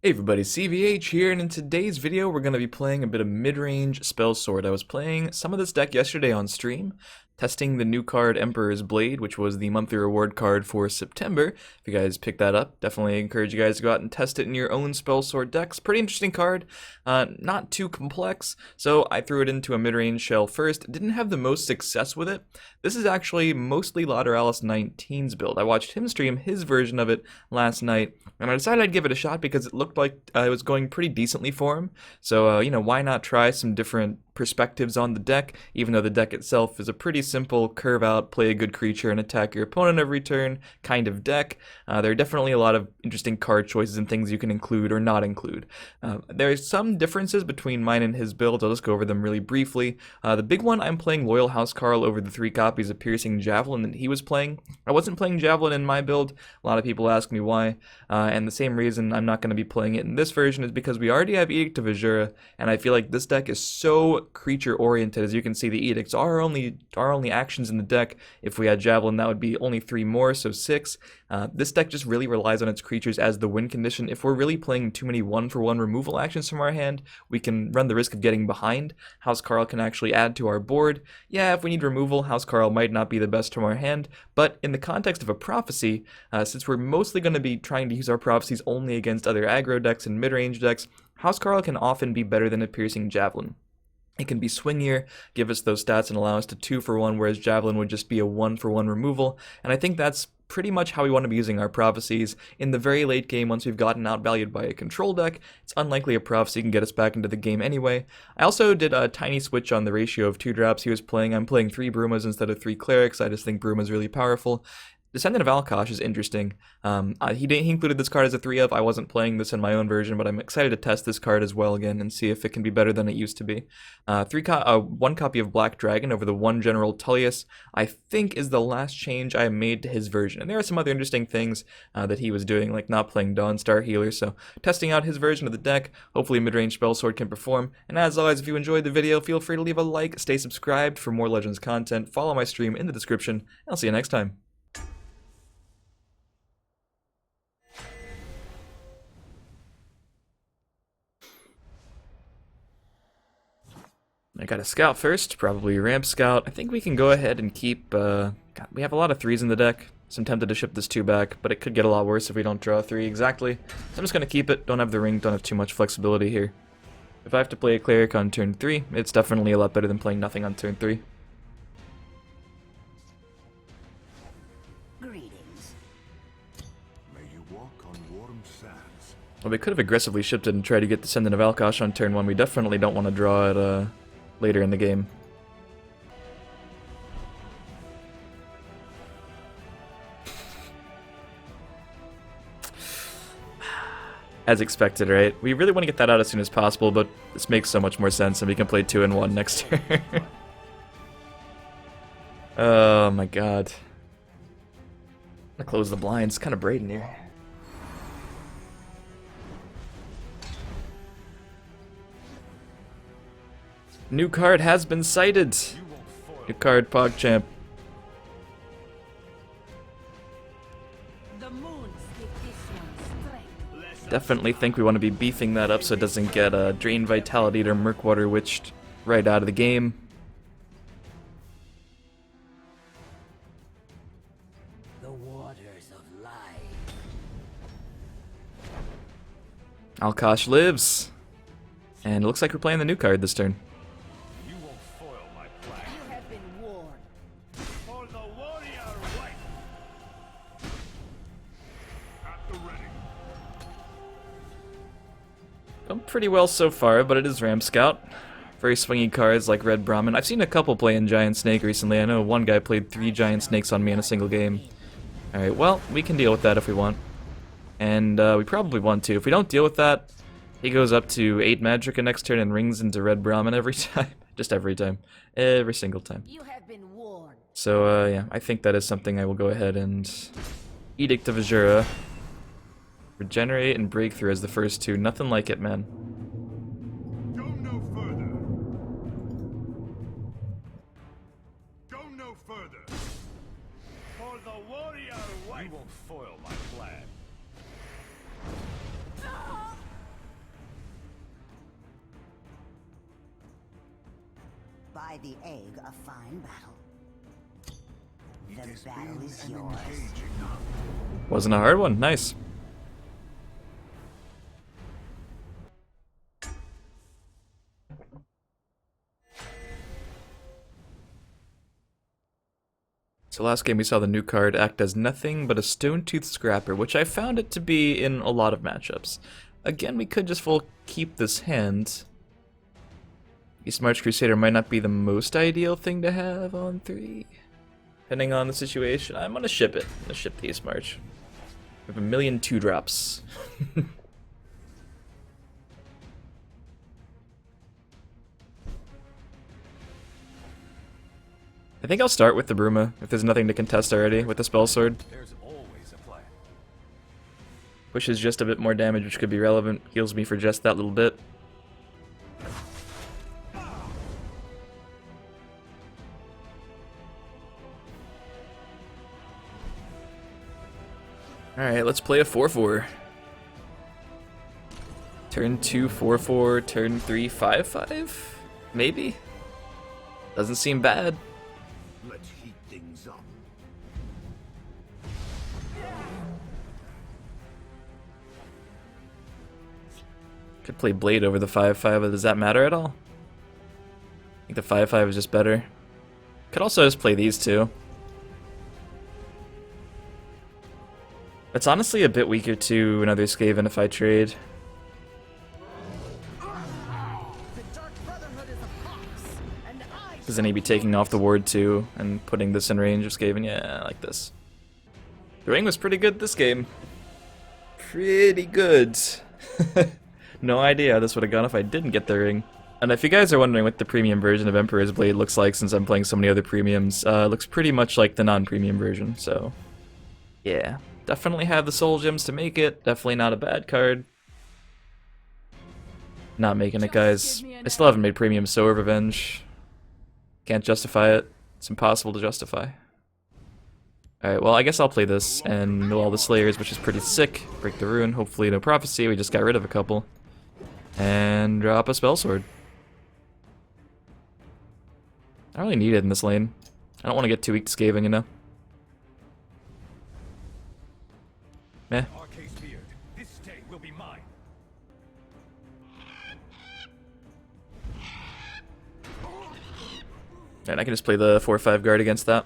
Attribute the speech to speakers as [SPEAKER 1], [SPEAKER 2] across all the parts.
[SPEAKER 1] Hey everybody, CVH here, and in today's video we're going to be playing a bit of Midrange Spellsword. I was playing some of this deck yesterday on stream, testing the new card Emperor's Blade, which was the monthly reward card for September. If you guys picked that up, definitely encourage you guys to go out and test it in your own Spellsword decks. Pretty interesting card, not too complex, so I threw it into a midrange shell first. Didn't have the most success with it. This is actually mostly Lateralis 19's build. I watched him stream his version of it last night, and I decided I'd give it a shot because it looked like it was going pretty decently for him. So, why not try some different perspectives on the deck, even though the deck itself is a pretty simple curve out, play a good creature and attack your opponent every turn kind of deck. There are definitely a lot of interesting card choices and things you can include or not include. There are some differences between mine and his builds. I'll just go over them really briefly. The big one, I'm playing Loyal Housecarl over the 3 copies of Piercing Javelin that he was playing. I wasn't playing Javelin in my build. A lot of people ask me why, and the same reason I'm not going to be playing it in this version is because we already have Edict of Azura, and I feel like this deck is so creature oriented. As you can see, the edicts are only actions in the deck. If we had Javelin, that would be only 3 more, so 6. This deck just really relies on its creatures as the win condition. If we're really playing too many 1-for-1 removal actions from our hand, we can run the risk of getting behind. Housecarl can actually add to our board. Yeah, if we need removal, Housecarl might not be the best from our hand, but in the context of a prophecy, since we're mostly going to be trying to use our prophecies only against other aggro decks and mid-range decks, Housecarl can often be better than a Piercing Javelin. It can be swingier, give us those stats and allow us to 2-for-1, whereas Javelin would just be a 1-for-1 removal, and I think that's pretty much how we want to be using our prophecies. In the very late game, once we've gotten outvalued by a control deck, it's unlikely a prophecy can get us back into the game anyway. I also did a tiny switch on the ratio of 2 drops he was playing. I'm playing 3 Brumas instead of 3 Clerics. I just think Bruma's really powerful. Descendant of Alkosh is interesting. He included this card as a 3-of. I wasn't playing this in my own version, but I'm excited to test this card as well again and see if it can be better than it used to be. 1 copy of Black Dragon over the 1 General Tullius, I think is the last change I made to his version. And there are some other interesting things that he was doing, like not playing Dawn Star Healer, so testing out his version of the deck. Hopefully Midrange Spellsword can perform. And as always, if you enjoyed the video, feel free to leave a like, stay subscribed for more Legends content, follow my stream in the description, and I'll see you next time. I got a scout first, probably ramp scout. I think we can go ahead and keep, God, we have a lot of 3s in the deck, so I'm tempted to ship this 2 back, but it could get a lot worse if we don't draw 3 exactly. So I'm just going to keep it, don't have the ring, don't have too much flexibility here. If I have to play a cleric on turn 3, it's definitely a lot better than playing nothing on turn 3.
[SPEAKER 2] Greetings. May you walk on warm sands.
[SPEAKER 1] Well, we could have aggressively shipped it and tried to get Descendant of Alkosh on turn 1. We definitely don't want to draw it, later in the game. As expected, right? We really want to get that out as soon as possible, but this makes so much more sense and we can play 2 and 1 next turn. Oh my god. I'm gonna close the blinds, kind of braiding here. New card has been sighted. New card, PogChamp. Definitely think we want to be beefing that up so it doesn't get Drain Vitality or Murkwater Witched right out of the game.
[SPEAKER 2] The waters of life.
[SPEAKER 1] Alkosh lives. And it looks like we're playing the new card this turn.
[SPEAKER 2] You won't foil my plan. You have been warned. For the warrior right. At the ready.
[SPEAKER 1] Done pretty well so far, but it is Ram Scout. Very swingy cards like Red Brahmin. I've seen a couple playing Giant Snake recently. I know one guy played 3 Giant Snakes on me in a single game. Alright, well, we can deal with that if we want. And we probably want to. If we don't deal with that, he goes up to 8 Magicka next turn and rings into Red Brahmin every time. Just every time. Every single time.
[SPEAKER 2] You have been warned.
[SPEAKER 1] So, yeah, I think that is something I will go ahead and Edict of Azura. Regenerate and Breakthrough as the first 2. Nothing like it, man.
[SPEAKER 2] Go no further. Go no further. For the warrior right. You won't foil my plan.
[SPEAKER 3] By the egg, a fine battle. The battle is yours.
[SPEAKER 1] Wasn't a hard one. Nice. So last game we saw the new card act as nothing but a Stone Tooth Scrapper, which I found it to be in a lot of matchups. Again, we could just full keep this hand. East March Crusader might not be the most ideal thing to have on 3. Depending on the situation, I'm gonna ship it. I'm gonna ship the East March. We have a million 2-drops. I think I'll start with the Bruma, if there's nothing to contest already, with the Spellsword.
[SPEAKER 2] There's always a plan.
[SPEAKER 1] Pushes just a bit more damage, which could be relevant. Heals me for just that little bit. Alright, let's play a 4-4. Turn 2, 4-4, turn 3, 5-5? Maybe? Doesn't seem bad.
[SPEAKER 2] Let's heat things up.
[SPEAKER 1] Could play Blade over the 5-5, but does that matter at all? I think the 5-5 is just better. Could also just play these two. It's honestly a bit weaker to another Skaven if I trade. Because then he'd be taking off the ward too and putting this in range of Skaven. Yeah, I like this. The ring was pretty good this game. Pretty good. No idea how this would have gone if I didn't get the ring. And if you guys are wondering what the premium version of Emperor's Blade looks like since I'm playing so many other premiums, it looks pretty much like the non-premium version, so yeah. Definitely have the soul gems to make it. Definitely not a bad card. Not making it, guys. I still haven't made premium Sower Revenge. Can't justify it. It's impossible to justify. Alright, well, I guess I'll play this and mill all the Slayers, which is pretty sick. Break the Rune. Hopefully no Prophecy. We just got rid of a couple. And drop a Spellsword. I don't really need it in this lane. I don't want to get too weak to Skaven, you know? Meh.
[SPEAKER 2] This state will be mine.
[SPEAKER 1] And I can just play the 4-5 guard against that.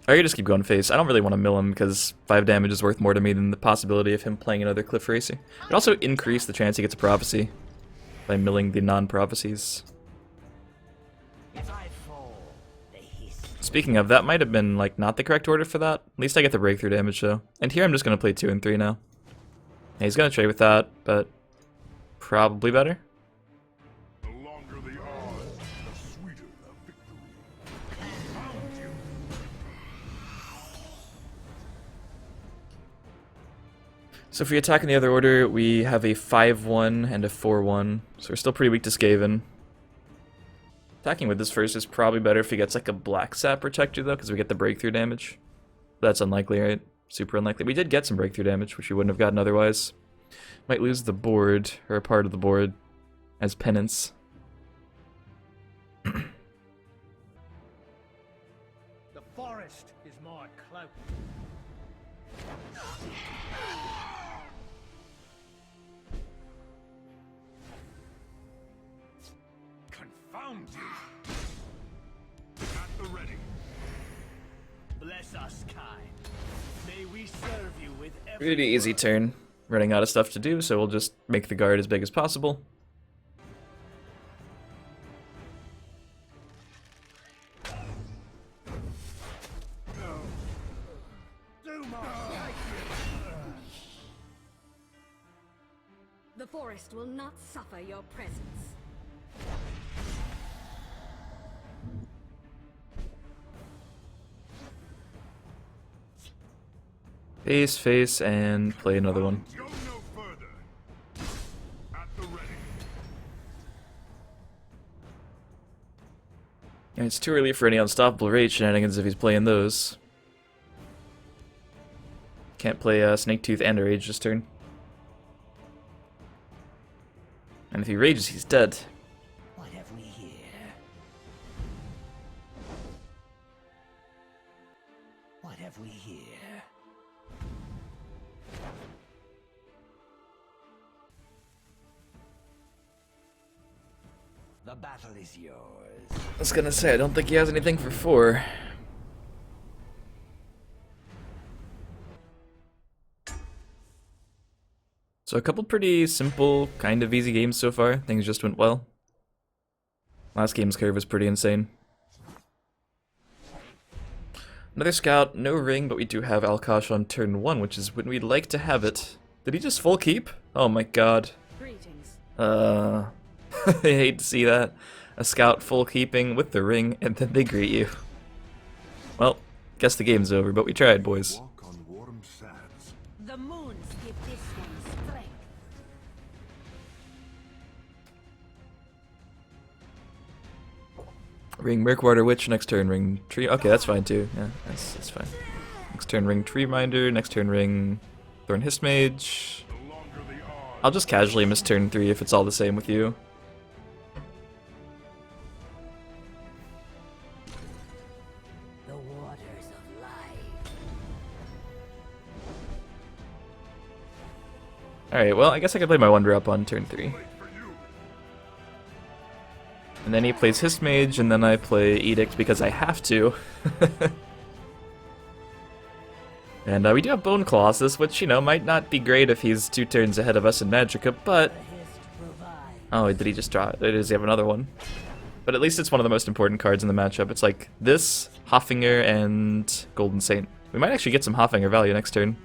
[SPEAKER 1] Or I could just keep going face. I don't really want to mill him because 5 damage is worth more to me than the possibility of him playing another Cliff Racer. It also increase the chance he gets a Prophecy by milling the non-prophecies. Speaking of, that might have been like not the correct order for that. At least I get the breakthrough damage though. And here I'm just going to play 2 and 3 now. Yeah, he's going to trade with that, but probably better.
[SPEAKER 2] The longer the odds, the sweeter the victory. Found you.
[SPEAKER 1] So if we attack in the other order, we have a 5-1 and a 4-1. So we're still pretty weak to Skaven. Attacking with this first is probably better if he gets like a Black Sap Protector though, because we get the breakthrough damage. That's unlikely, right? Super unlikely. We did get some breakthrough damage, which we wouldn't have gotten otherwise. Might lose the board, or a part of the board, as penance.
[SPEAKER 2] The forest is my cloak. Confound you! At the ready. Bless us, kind. May we serve you with every
[SPEAKER 1] Pretty easy turn. Running out of stuff to do, so we'll just make the guard as big as possible.
[SPEAKER 4] The forest will not suffer your presence.
[SPEAKER 1] Face, and play another one.
[SPEAKER 2] Go no further. At the ready.
[SPEAKER 1] And it's too early for any unstoppable rage shenanigans if he's playing those. Can't play Snake Tooth and a Rage this turn. And if he rages, he's dead.
[SPEAKER 3] What have
[SPEAKER 5] The battle is yours.
[SPEAKER 1] I was gonna say, I don't think he has anything for 4. So a couple pretty simple, kind of easy games so far. Things just went well. Last game's curve was pretty insane. Another scout, no ring, but we do have Alkash on turn 1, which is when we'd like to have it. Did he just full keep? Oh my god.
[SPEAKER 4] Greetings.
[SPEAKER 1] I hate to see that. A scout full keeping with the ring, and then they greet you. Well, guess the game's over, but we tried, boys.
[SPEAKER 2] Walk on warm sands.
[SPEAKER 4] The moons give this one strength.
[SPEAKER 1] Ring Murkwater Witch, next turn ring Tree. Okay, that's fine too. Yeah, that's fine. Next turn ring Tree Minder, next turn ring Thorn Hist Mage.
[SPEAKER 2] The longer the odds,
[SPEAKER 1] I'll just casually miss turn 3 if it's all the same with you.
[SPEAKER 3] The waters of life.
[SPEAKER 1] Alright, well, I guess I could play my 1-drop on turn 3.
[SPEAKER 2] late for you.
[SPEAKER 1] And then he plays Hist Mage, and then I play Edict because I have to. And we do have Bone Colossus, which, you know, might not be great if he's 2 turns ahead of us in Magicka, but... Oh, did he just draw it? Does he have another one? But at least it's one of the most important cards in the matchup. It's like this, Hoffinger, and Golden Saint. We might actually get some Hoffinger value next turn.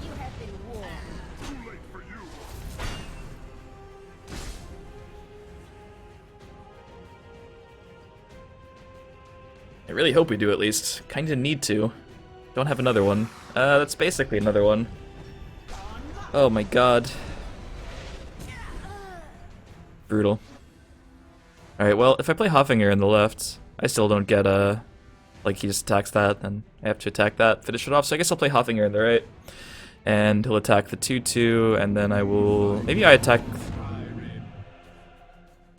[SPEAKER 4] You have been warned.
[SPEAKER 2] Too late for you.
[SPEAKER 1] I really hope we do at least. Kinda need to. Don't have another one. That's basically another one. Oh my god. Brutal. Alright, well, if I play Hoffinger in the left, I still don't get, like, he just attacks that, then I have to attack that, finish it off, so I guess I'll play Hoffinger in the right. And he'll attack the 2-2, and then I will... Maybe I attack...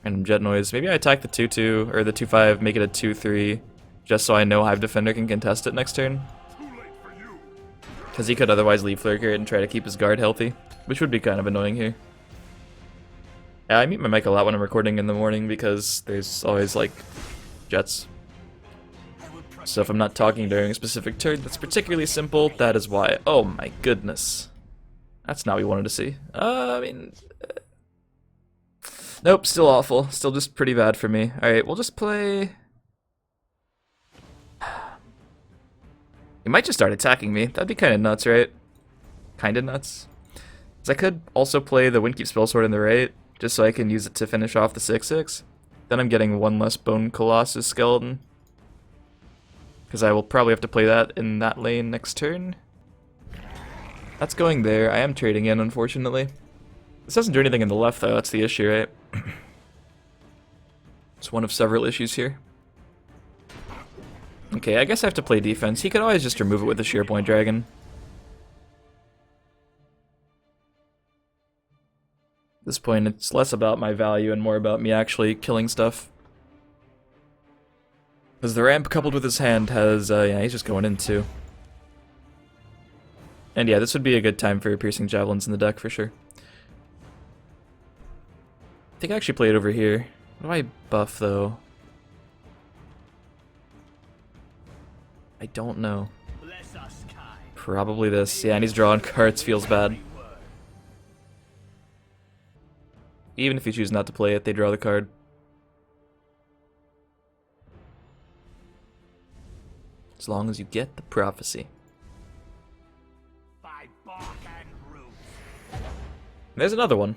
[SPEAKER 1] Random jet noise. Maybe I attack the 2-2, or the 2-5, make it a 2-3, just so I know Hive Defender can contest it next turn.
[SPEAKER 2] Too late for you.
[SPEAKER 1] Because he could otherwise leave Flurker and try to keep his guard healthy, which would be kind of annoying here. Yeah, I mute my mic a lot when I'm recording in the morning because there's always, like, jets. So if I'm not talking during a specific turn that's particularly simple, that is why. Oh my goodness. That's not what we wanted to see. I mean... Nope, still awful. Still just pretty bad for me. Alright, we'll just play... He might just start attacking me. That'd be kind of nuts, right? Kind of nuts. Because I could also play the Windkeep Spellsword in the right, just so I can use it to finish off the 6-6. Then I'm getting 1 less Bone Colossus skeleton. Because I will probably have to play that in that lane next turn. That's going there. I am trading in, unfortunately. This doesn't do anything in the left, though. That's the issue, right? It's one of several issues here. Okay, I guess I have to play defense. He could always just remove it with the Sheer Point Dragon. At this point, it's less about my value and more about me actually killing stuff. Because the ramp coupled with his hand has, yeah, he's just going in too. And yeah, this would be a good time for Piercing Javelins in the deck for sure. I think I actually play it over here. What do I buff though? I don't know. Probably this. Yeah, and he's drawing cards, feels bad. Even if you choose not to play it, they draw the card. As long as you get the prophecy. There's another one.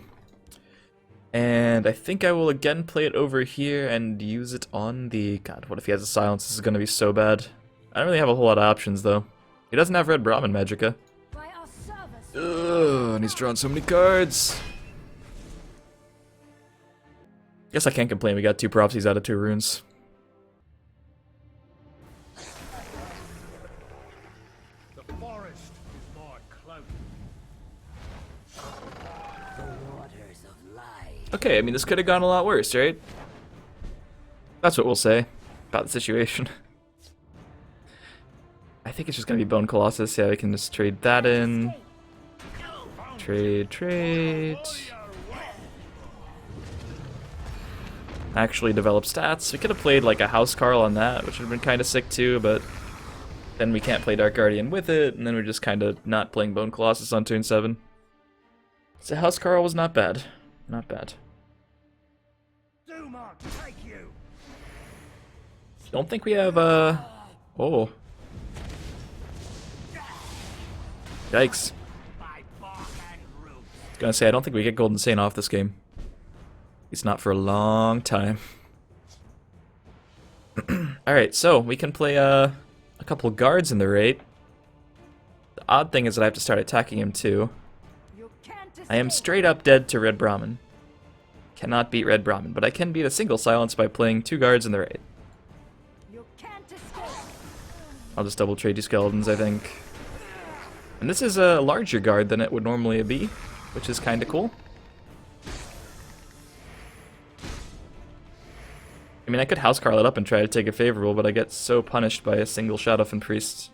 [SPEAKER 1] And I think I will again play it over here and use it on the... God, what if he has a silence? This is going to be so bad. I don't really have a whole lot of options, though. He doesn't have Red Brahmin Magicka.
[SPEAKER 4] By our service.
[SPEAKER 1] Ugh, and he's drawn so many cards. Guess I can't complain. We got 2 prophecies out of 2 runes.
[SPEAKER 2] The forest is more cloaked.
[SPEAKER 3] The waters of life.
[SPEAKER 1] Okay, I mean, this could have gone a lot worse, right? That's what we'll say about the situation. I think it's just gonna be Bone Colossus. Yeah, we can just trade that in. Trade. actually develop stats. We could have played like a House Carl on that, which would have been kind of sick too, but then we can't play Dark Guardian with it, and then we're just kind of not playing Bone Colossus on turn 7. So House Carl was not bad. Not bad. Don't think we have, oh. Yikes. I was gonna say, I don't think we get Golden Saint off this game. It's not for a long time. Alright, so we can play a couple guards in the raid. The odd thing is that I have to start attacking him too. I am straight up dead to Red Brahmin. Cannot beat Red Brahmin, but I can beat a single silence by playing 2 guards in the raid. I'll just double trade 2 skeletons, I think. And this is a larger guard than it would normally be, which is kind of cool. I mean, I could House Carl it up and try to take a favorable, but I get so punished by a single Shadowfen Priest.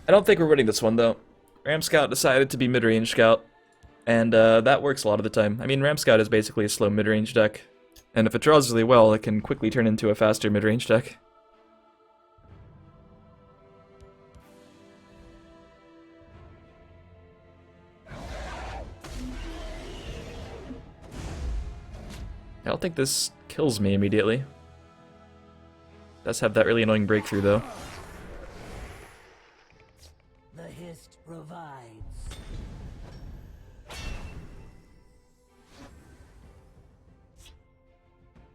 [SPEAKER 1] I don't think we're winning this one, though. Ram Scout decided to be mid-range Scout, and that works a lot of the time. I mean, Ram Scout is basically a slow mid-range deck, and if it draws really well, it can quickly turn into a faster mid-range deck. I don't think this kills me immediately. Does have that really annoying breakthrough, though.
[SPEAKER 3] The Hist provides.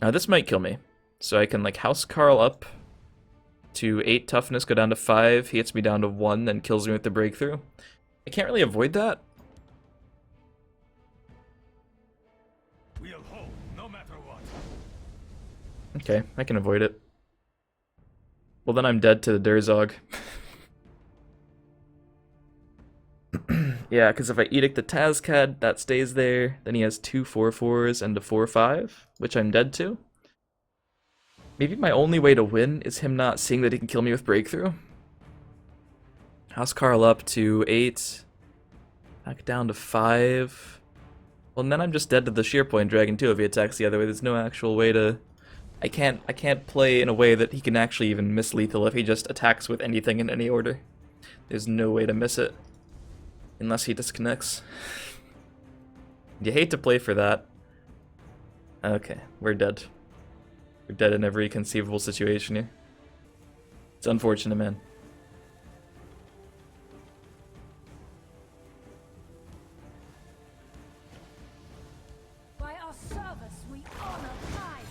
[SPEAKER 1] Now this might kill me. So I can like House Carl up to 8 toughness, go down to 5, he hits me down to 1, then kills me with the breakthrough. I can't really avoid that.
[SPEAKER 2] We'll hold, no matter what.
[SPEAKER 1] Okay, I can avoid it. Well, then I'm dead to the Durzog. Yeah, because if I Edict the Tazcad, that stays there. Then he has 2 4/4s and a 4/5, which I'm dead to. Maybe my only way to win is him not seeing that he can kill me with Breakthrough. House Carl up to 8. Back down to 5. Well, and then I'm just dead to the Sheer Point Dragon too if he attacks the other way. There's no actual way to... I can't play in a way that he can actually even miss lethal if he just attacks with anything in any order. There's no way to miss it. Unless he disconnects. You hate to play for that. Okay, we're dead. We're dead in every conceivable situation here. It's unfortunate, man.
[SPEAKER 4] By our service, we honor life.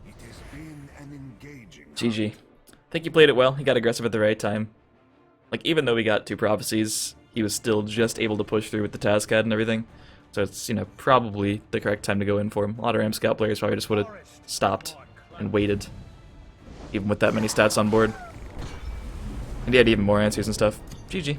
[SPEAKER 2] It has been an engaging.
[SPEAKER 1] GG. I think he played it well. He got aggressive at the right time. Like, even though we got 2 prophecies, he was still just able to push through with the Tazcad and everything. So it's, you know, probably the correct time to go in for him. A lot of Ram Scout players probably just would have stopped and waited, even with that many stats on board. And he had even more answers and stuff. GG.